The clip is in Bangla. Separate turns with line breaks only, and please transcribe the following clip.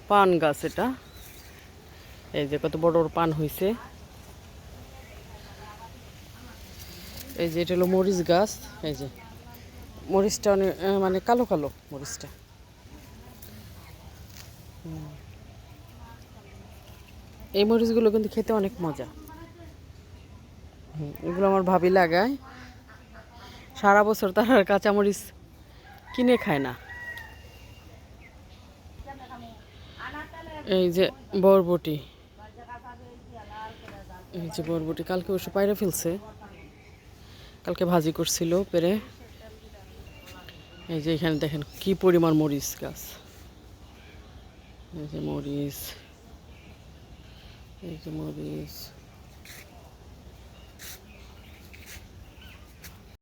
পান গাছ এটা, এই যে কত বড় বড় পান হয়েছে। এই যে এটা হলো মরিচ গাছ, এই যে মরিচটা অনেক মানে কালো কালো মরিচটা। এই মরিচগুলো কিন্তু খেতে অনেক মজা। এগুলো আমার ভাবি লাগায়, সারা বছর তার আর কাঁচামরিচ কিনে খায় না। এই যে বরবটি, এই যে বরবটি কালকে অবশ্য পায়রা ফেলছে, কালকে ভাজি করছিল পেরে। এই যে এখানে দেখেন কি পরিমাণ মরিচ গাছ, এই যে মরিচ, এই যে মরিচ।